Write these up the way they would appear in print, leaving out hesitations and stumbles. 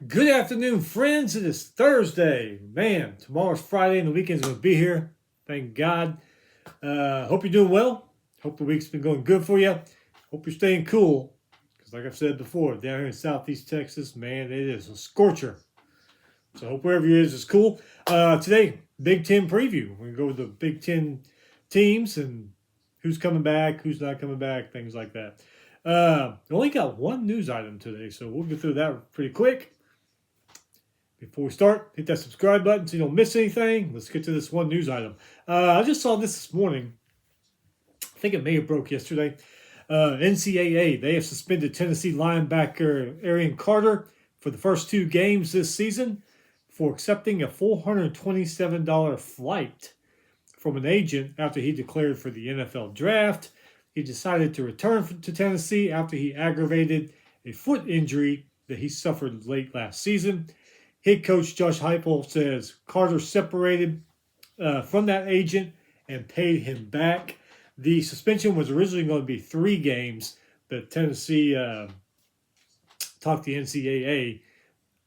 Good afternoon, friends. It is Thursday. Man, tomorrow's Friday and the weekend's going to be here. Thank God. Hope you're doing well. Hope the week's been going good for you. Hope you're staying cool. Because, like I've said before, down here in Southeast Texas, man, it is a scorcher. So, hope wherever you is cool. Today, Big Ten preview. We're going to go with the Big Ten teams and who's coming back, who's not coming back, things like that. Only got one news item today, so we'll get through that pretty quick. Before we start, hit that subscribe button so you don't miss anything. Let's get to this one news item. I just saw this morning. I think it may have broke yesterday. NCAA, they have suspended Tennessee linebacker Arian Carter for the first two games this season for accepting a $427 flight from an agent after he declared for the NFL draft. He decided to return to Tennessee after he aggravated a foot injury that he suffered late last season. Head coach Josh Heupel says Carter separated from that agent and paid him back. The suspension was originally going to be 3 games, but Tennessee talked the NCAA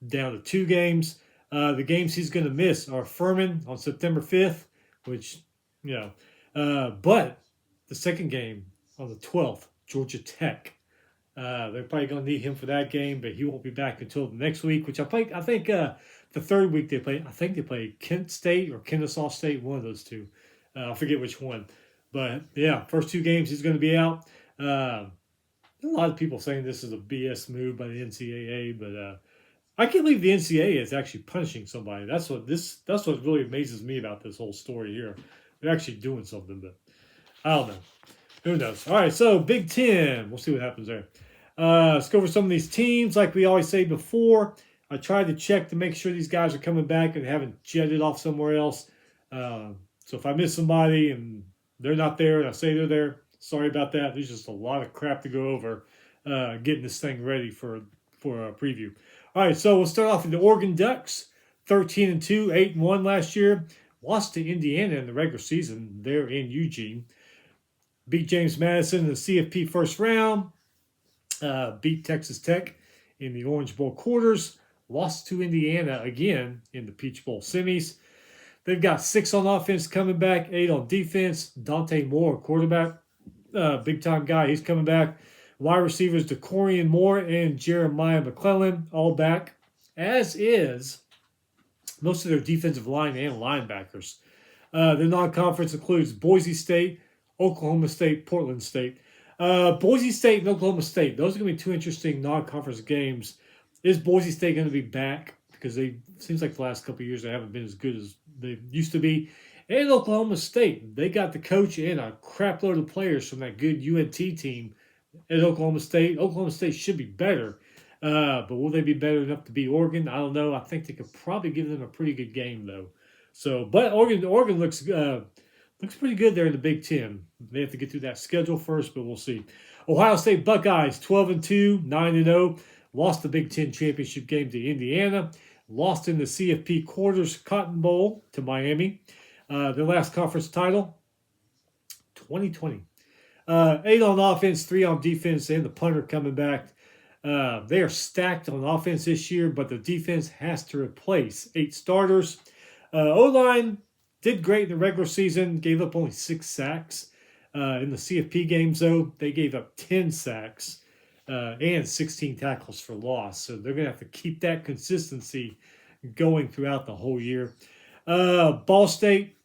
down to 2 games. The games he's going to miss are Furman on September 5th, which, but the second game on the 12th, Georgia Tech. They're probably going to need him for that game, but he won't be back until the next week, which I think the third week they play. I think they play Kent State or Kennesaw State, one of those two. I forget which one. But, yeah, first 2 games he's going to be out. A lot of people saying this is a BS move by the NCAA, but I can't believe the NCAA is actually punishing somebody. That's what really amazes me about this whole story here. They're actually doing something, but I don't know. Who knows? All right, so Big Ten. We'll see what happens there. Let's go over some of these teams. Like we always say before, I tried to check to make sure these guys are coming back and haven't jetted off somewhere else. So if I miss somebody and they're not there and I say they're there, sorry about that. There's just a lot of crap to go over getting this thing ready for a preview. All right, so we'll start off with the Oregon Ducks, 13-2, 8-1 last year. Lost to Indiana in the regular season. They're in Eugene. Beat James Madison in the CFP first round. Beat Texas Tech in the Orange Bowl quarters. Lost to Indiana again in the Peach Bowl semis. They've got 6 on offense coming back, 8 on defense. Dante Moore, quarterback, big-time guy. He's coming back. Wide receivers DeCorian Moore and Jeremiah McClellan, all back, as is most of their defensive line and linebackers. The non-conference includes Boise State, Oklahoma State, Portland State. Boise State and Oklahoma State, those are going to be 2 interesting non-conference games. Is Boise State going to be back? Because it seems like the last couple of years they haven't been as good as they used to be. And Oklahoma State, they got the coach and a crap load of players from that good UNT team at Oklahoma State. Oklahoma State should be better. But will they be better enough to beat Oregon? I don't know. I think they could probably give them a pretty good game, though. So, but Oregon looks pretty good there in the Big Ten. They have to get through that schedule first, but we'll see. Ohio State Buckeyes, 12-2, 9-0. Lost the Big Ten championship game to Indiana. Lost in the CFP quarters Cotton Bowl to Miami. Their last conference title, 2020. 8 on offense, 3 on defense, and the punter coming back. They are stacked on offense this year, but the defense has to replace 8 starters. O-line did great in the regular season, gave up only 6 sacks. In the CFP games, though, they gave up 10 sacks and 16 tackles for loss. So they're going to have to keep that consistency going throughout the whole year. Ball State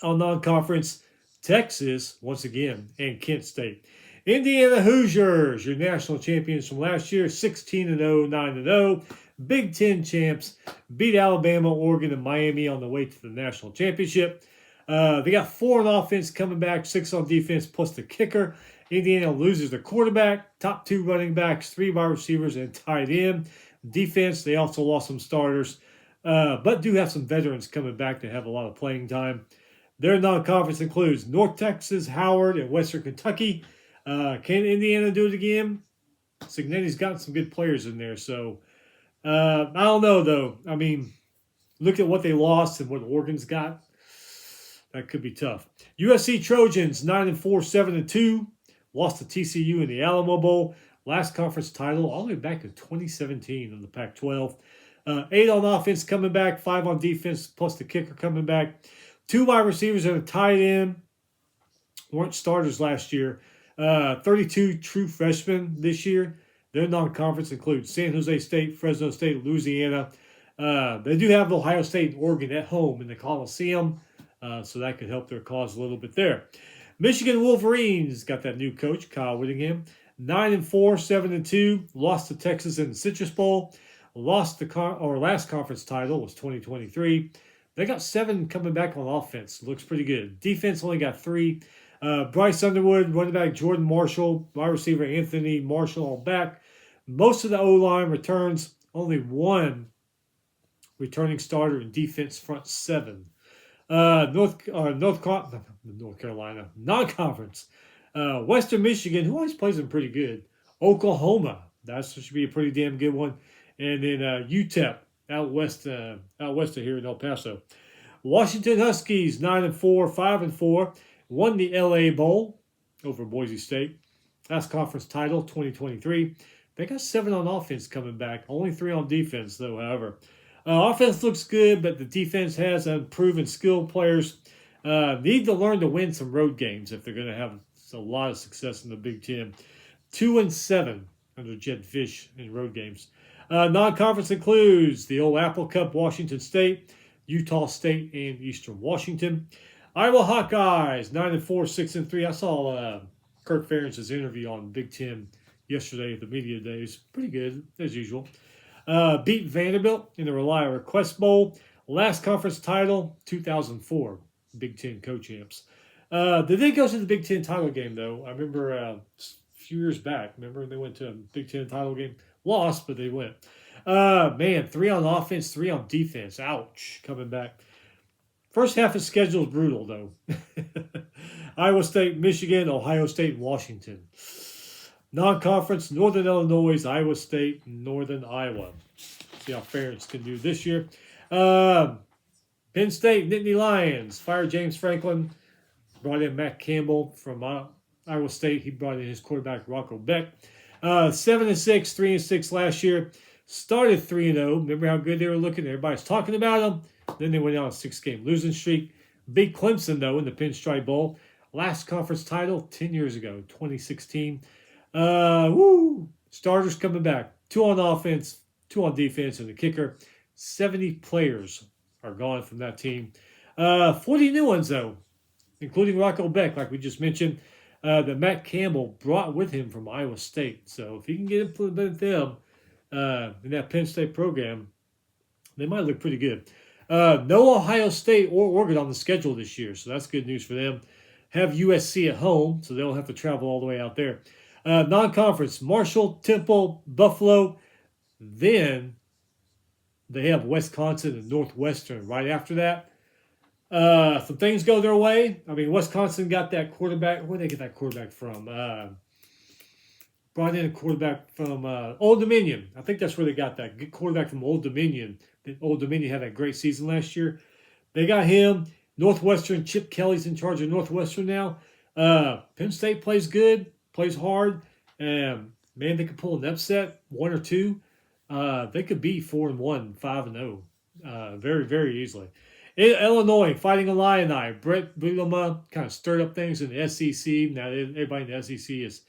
on non-conference, Texas, once again, and Kent State. Indiana Hoosiers, your national champions from last year, 16-0, 9-0. Big Ten champs, beat Alabama, Oregon, and Miami on the way to the national championship. They got 4 on offense coming back, 6 on defense, plus the kicker. Indiana loses their quarterback, top 2 running backs, 3 wide receivers, and tight end. Defense, they also lost some starters, but do have some veterans coming back that have a lot of playing time. Their non-conference includes North Texas, Howard, and Western Kentucky. Can Indiana do it again? Cignetti's got some good players in there, so I don't know, though. I mean, look at what they lost and what Oregon's got. That could be tough. USC Trojans, 9-4, 7-2. Lost to TCU in the Alamo Bowl. Last conference title all the way back in 2017 in the Pac-12. 8 on offense coming back, 5 on defense, plus the kicker coming back. 2 wide receivers and a tight end weren't starters last year. 32 true freshmen this year. Their non-conference includes San Jose State, Fresno State, Louisiana. They do have Ohio State and Oregon at home in the Coliseum, so that could help their cause a little bit there. Michigan Wolverines got that new coach, Kyle Whittingham. 9-4, 7-2. Lost to Texas in the Citrus Bowl. Lost the last conference title was 2023. They got 7 coming back on offense. Looks pretty good. Defense only got 3. Bryce Underwood, running back Jordan Marshall, wide receiver Anthony Marshall all back. Most of the O-line returns. Only 1 returning starter in defense front 7. North Carolina, non-conference. Western Michigan, who always plays them pretty good. Oklahoma, that should be a pretty damn good one. And then UTEP, out west of here in El Paso. Washington Huskies, 9-4, 5-4. Won the LA Bowl over Boise State. Last conference title, 2023. They got 7 on offense coming back. Only 3 on defense, though, however. Offense looks good, but the defense has unproven skilled players. Need to learn to win some road games if they're going to have a lot of success in the Big Ten. 2-7 under Jedd Fisch in road games. Non-conference includes the old Apple Cup, Washington State, Utah State, and Eastern Washington. Iowa Hawkeyes, 9-4, 6-3. I saw Kirk Ferentz's interview on Big Ten yesterday at the media days. Pretty good, as usual. Beat Vanderbilt in the Reliant Request Bowl. Last conference title, 2004. Big Ten co-champs. They did go to the Big Ten title game, though. I remember a few years back. Remember they went to a Big Ten title game? Lost, but they went. 3 on offense, 3 on defense. Ouch, coming back. First half of the schedule is brutal, though. Iowa State, Michigan, Ohio State, and Washington. Non-conference, Northern Illinois, Iowa State, Northern Iowa. See how Ferentz can do this year. Penn State, Nittany Lions. Fired James Franklin. Brought in Matt Campbell from Iowa State. He brought in his quarterback, Rocco Beck. 7-6, 3-6 last year. Started 3-0. Remember how good they were looking? Everybody's talking about them. Then they went on a 6-game losing streak. Beat Clemson, though, in the Pinstripe Bowl. Last conference title 10 years ago, 2016. Starters coming back. 2 on offense, 2 on defense, and the kicker. 70 players are gone from that team. 40 new ones, though, including Rocco Beck, like we just mentioned, that Matt Campbell brought with him from Iowa State. So if he can get implemented them in that Penn State program, they might look pretty good. No Ohio State or Oregon on the schedule this year, so that's good news for them. Have USC at home, so they don't have to travel all the way out there. Non-conference, Marshall, Temple, Buffalo. Then they have Wisconsin and Northwestern right after that. Some things go their way. I mean, Wisconsin got that quarterback. Where did they get that quarterback from? Brought in a quarterback from Old Dominion. I think that's where they got that good quarterback from Old Dominion. Old Dominion had a great season last year. They got him. Northwestern, Chip Kelly's in charge of Northwestern now. Penn State plays good, plays hard. Man, they could pull an upset, 1 or 2. They could be 4-1, 5-0, very, very easily. Illinois, Fighting Illini. Brett Bielema kind of stirred up things in the SEC. Now everybody in the SEC is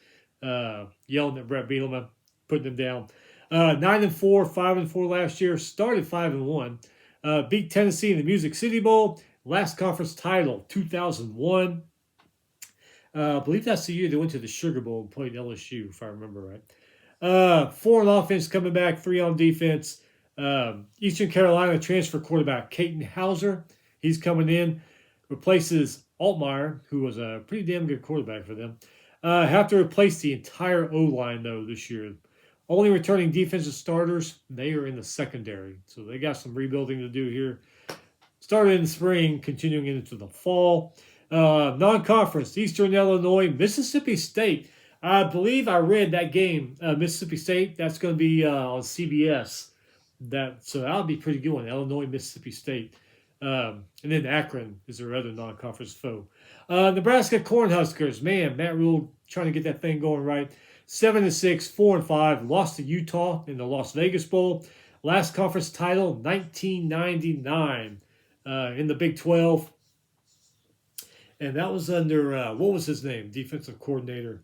yelling at Brett Bielema, putting him down. 9-4, 5-4 last year. Started 5-1. Beat Tennessee in the Music City Bowl. Last conference title, 2001. I believe that's the year they went to the Sugar Bowl and played LSU, if I remember right. 4 on offense coming back, 3 on defense. Eastern Carolina transfer quarterback Caton Hauser. He's coming in, replaces Altmaier, who was a pretty damn good quarterback for them. Have to replace the entire O-line, though, this year. Only returning defensive starters, they are in the secondary. So they got some rebuilding to do here. Started in the spring, continuing into the fall. Non-conference, Eastern Illinois, Mississippi State. I believe I read that game, Mississippi State. That's going to be on CBS. So that'll be a pretty good one. Illinois, Mississippi State. And then Akron is their other non-conference foe. Nebraska Cornhuskers. Man, Matt Rule trying to get that thing going right. 7-6, 4-5. Lost to Utah in the Las Vegas Bowl. Last conference title, 1999, in the Big 12. And that was under, what was his name? Defensive coordinator.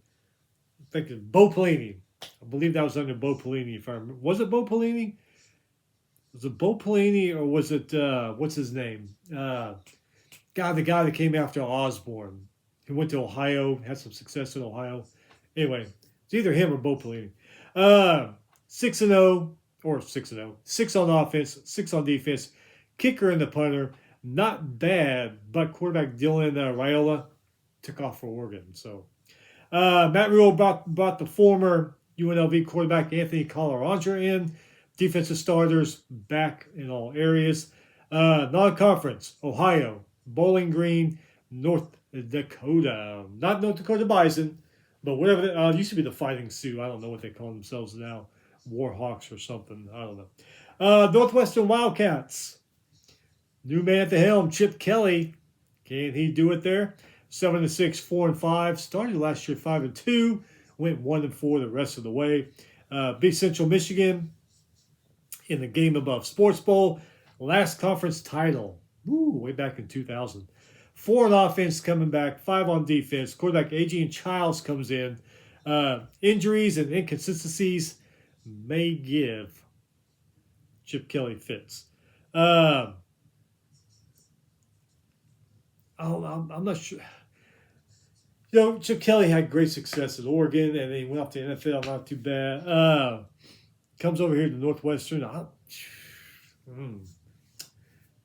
I think it's Bo Pelini. I believe that was under Bo Pelini. If I remember. Was it Bo Pelini? Was it Bo Pelini or was it, what's his name? The guy that came after Osborne. He went to Ohio, had some success in Ohio. Anyway, it's either him or Bo Pelini. 6-0, or 6-0. 6 on offense, 6 on defense. Kicker and the punter. Not bad, but quarterback Dylan Raiola took off for Oregon. So Matt Rhule brought the former UNLV quarterback Anthony Colorado in. Defensive starters back in all areas. Non-conference, Ohio, Bowling Green, North Dakota. Not North Dakota Bison, but whatever. It used to be the Fighting Sioux. I don't know what they call themselves now. Warhawks or something. I don't know. Northwestern Wildcats. New man at the helm, Chip Kelly. Can he do it there? 7-6, 4-5. Started last year 5-2. Went 1-4 the rest of the way. Big Central Michigan in the Game Above Sports Bowl. Last conference title. Way back in 2000. 4 on offense coming back. 5 on defense. Quarterback Adrian Childs comes in. Injuries and inconsistencies may give Chip Kelly fits. I'm not sure. Chip Kelly had great success at Oregon, and then he went off to the NFL. Not too bad. Comes over here to Northwestern.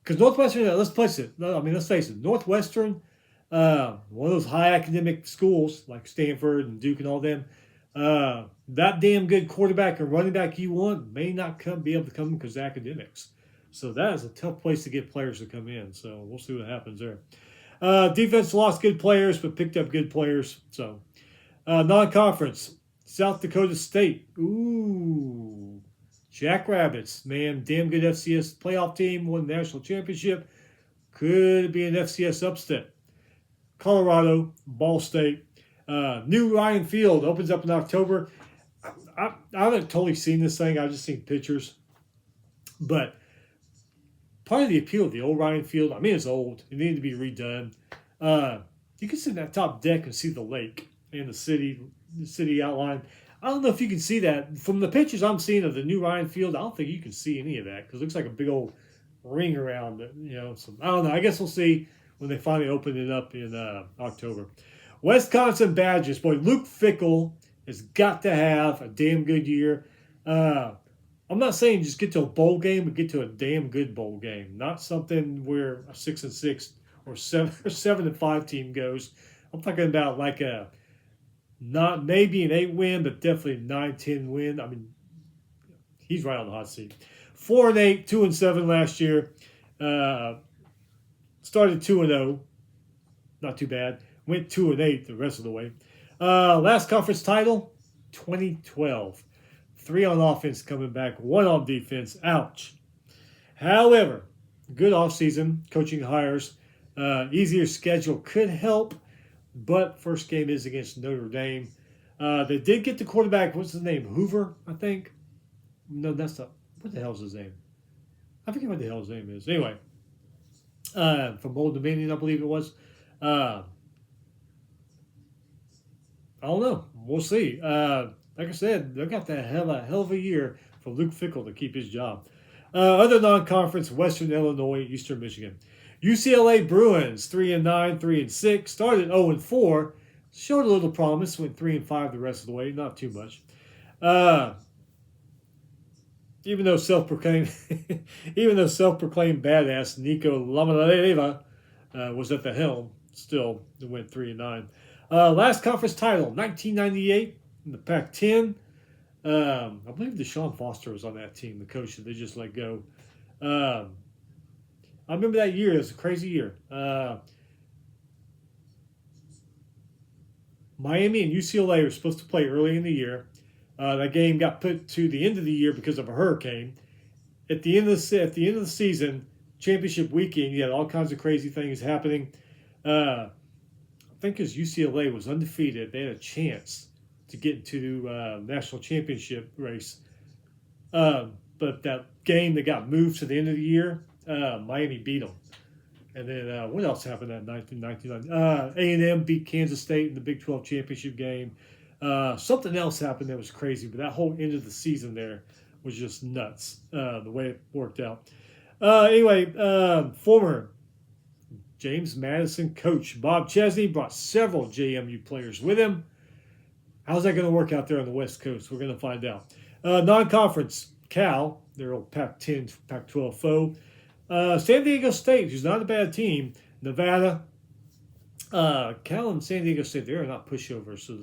Because Northwestern, let's face it. Northwestern, one of those high academic schools like Stanford and Duke and all them. That damn good quarterback or running back you want may not be able to come because of academics. So that is a tough place to get players to come in. So we'll see what happens there. Defense lost good players, but picked up good players. So, non-conference, South Dakota State. Ooh, Jackrabbits, man, damn good FCS playoff team, won the national championship. Could be an FCS upset. Colorado, Ball State. New Ryan Field opens up in October. I haven't totally seen this thing. I've just seen pictures. But part of the appeal of the old Ryan Field, it's old. It needed to be redone. You can sit in that top deck and see the lake and the city outline. I don't know if you can see that. From the pictures I'm seeing of the new Ryan Field, I don't think you can see any of that because it looks like a big old ring around it. So I don't know. I guess we'll see when they finally open it up in October. Wisconsin Badgers. Boy, Luke Fickell has got to have a damn good year. I'm not saying just get to a bowl game, but get to a damn good bowl game. Not something where a 6-6 or 7-5 team goes. I'm talking about like not maybe an 8-win, but definitely a 9-10 win. He's right on the hot seat. 4-8, 2-7 last year. Started 2-0, not too bad. Went 2-8 the rest of the way. Last conference title, 2012. 3 on offense coming back, 1 on defense. Ouch. However, good offseason, coaching hires, easier schedule could help, but first game is against Notre Dame. They did get the quarterback, what's his name, Hoover, I think? No, that's not, what the hell's his name? I forget what the hell his name is. Anyway, from Old Dominion, I believe it was. I don't know. We'll see. Like I said, they got that hell of a year for Luke Fickell to keep his job. Other non-conference, Western Illinois, Eastern Michigan. UCLA Bruins, 3-9, 3-6. Started 0-4. Showed a little promise. Went 3-5 the rest of the way. Not too much. Even though self-proclaimed badass Nico Lamaleva was at the helm, still it went 3-9. Last conference title, 1998. In the Pac-10, I believe Deshaun Foster was on that team, the coach that they just let go. I remember that year. It was a crazy year. Miami and UCLA were supposed to play early in the year. That game got put to the end of the year because of a hurricane. At the end of the season, championship weekend, you had all kinds of crazy things happening. I think because UCLA was undefeated, they had a chance to get into national championship race. But that game that got moved to the end of the year, Miami beat them. And then what else happened that night in 1999? A&M beat Kansas State in the Big 12 championship game. Something else happened that was crazy, but that whole end of the season there was just nuts, the way it worked out. Anyway, former James Madison coach Bob Chesney brought several JMU players with him. How's that going to work out there on the West Coast? We're going to find out. Non-conference, Cal, their old Pac-10, Pac-12 foe. San Diego State, who's not a bad team. Nevada, Cal and San Diego State, they are not pushovers, so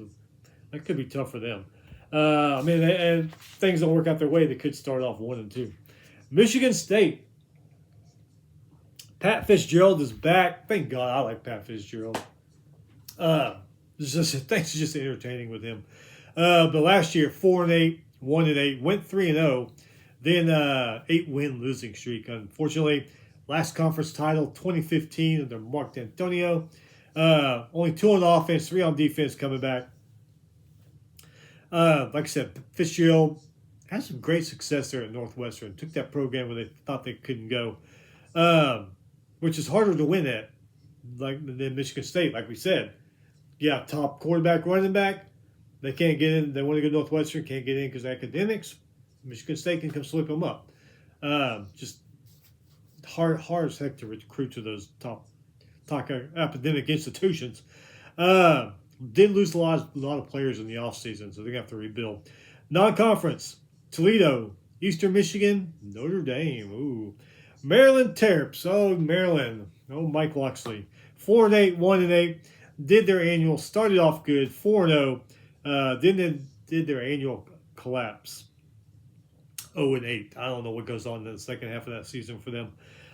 that could be tough for them. And things don't work out their way. They could start off 1-2. Michigan State, Pat Fitzgerald is back. Thank God, I like Pat Fitzgerald. Things are just entertaining with him. But last year, 4-8, 1-8, went 3-0. Then 8-win losing streak. Unfortunately, last conference title 2015 under Mark D'Antonio. Only 2 on offense, 3 on defense coming back. Like I said, Fitzgerald had some great success there at Northwestern. Took that program where they thought they couldn't go, which is harder to win at than Michigan State, like we said. Yeah, top quarterback, running back. They can't get in. They want to go to Northwestern, can't get in because of academics. Michigan State can come sweep them up. Just hard as heck to recruit to those top academic institutions. Did lose a lot of players in the offseason, so they're going to have to rebuild. Non-conference, Toledo, Eastern Michigan, Notre Dame. Ooh. Maryland Terps. Oh, Maryland. Oh, Mike Locksley. 4-8, 1-8. Did their annual, started off good, 4-0. Then they did their annual collapse. 0-8. I don't know what goes on in the second half of that season for them.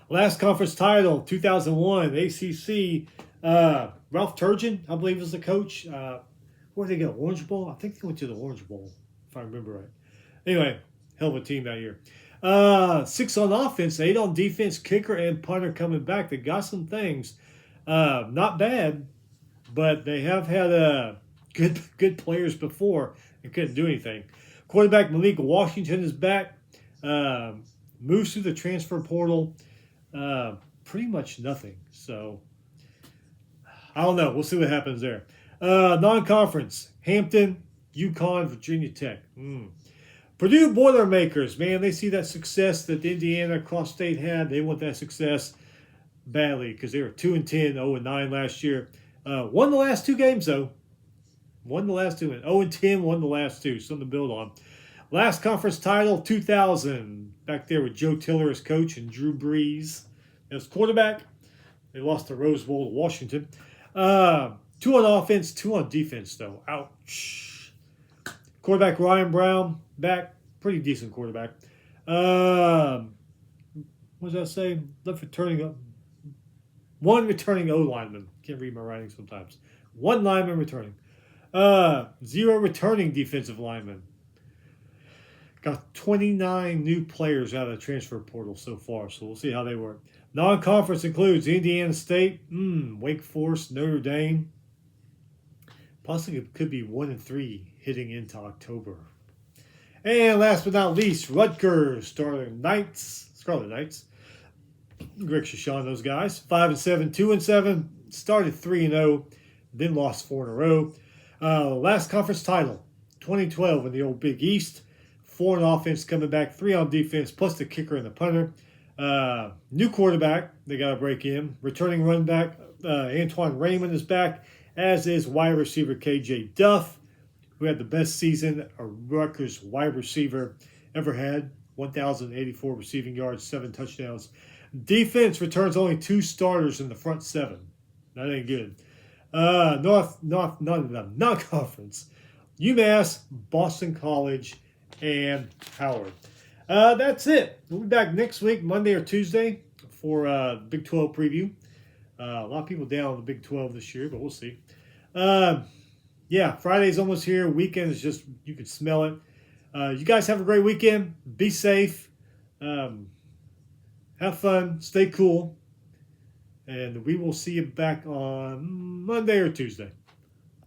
Last conference title, 2001, ACC. Ralph Turgeon, I believe, is the coach. Where did they go? Orange Bowl? I think they went to the Orange Bowl, if I remember right. Anyway, hell of a team that year. 6 on offense, 8 on defense, kicker and punter coming back. They got some things. Not bad, but they have had good players before and couldn't do anything. Quarterback Malik Washington is back. Moves through the transfer portal. Pretty much nothing. So, I don't know. We'll see what happens there. Non-conference. Hampton, UConn, Virginia Tech. Purdue Boilermakers, man, they see that success that Indiana Cross State had. They want that success badly because they were 2-10, 0-9 last year. Won the last 2 games, though. Won the last 2. 0-10, won the last 2. Something to build on. Last conference title, 2000. Back there with Joe Tiller as coach and Drew Brees as quarterback. They lost the Rose Bowl to Washington. 2 on offense, 2 on defense, though. Ouch. Quarterback Ryan Brown, back. Pretty decent quarterback. What does that say? One returning O lineman. Can't read my writing sometimes. 1 lineman returning. 0 returning defensive linemen. Got 29 new players out of the transfer portal so far, so we'll see how they work. Non-conference includes Indiana State, Wake Forest, Notre Dame. Possibly it could be 1-3 hitting into October. And last but not least, Rutgers, Scarlet Knights. Greg Shoshone, those guys. 5-7, 2-7. Started 3-0, then lost 4 in a row. Last conference title, 2012 in the old Big East. 4 on offense coming back, 3 on defense, plus the kicker and the punter. New quarterback, they got to break in. Returning run back, Antoine Raymond is back, as is wide receiver KJ Duff, who had the best season a Rutgers wide receiver ever had. 1,084 receiving yards, 7 touchdowns. Defense returns only 2 starters in the front 7. That ain't good. Non-conference. UMass, Boston College, and Howard. That's it. We'll be back next week, Monday or Tuesday, for Big 12 preview. A lot of people down on the Big 12 this year, but we'll see. Friday's almost here. Weekend is just, you can smell it. You guys have a great weekend. Be safe. Have fun. Stay cool. And we will see you back on Monday or Tuesday.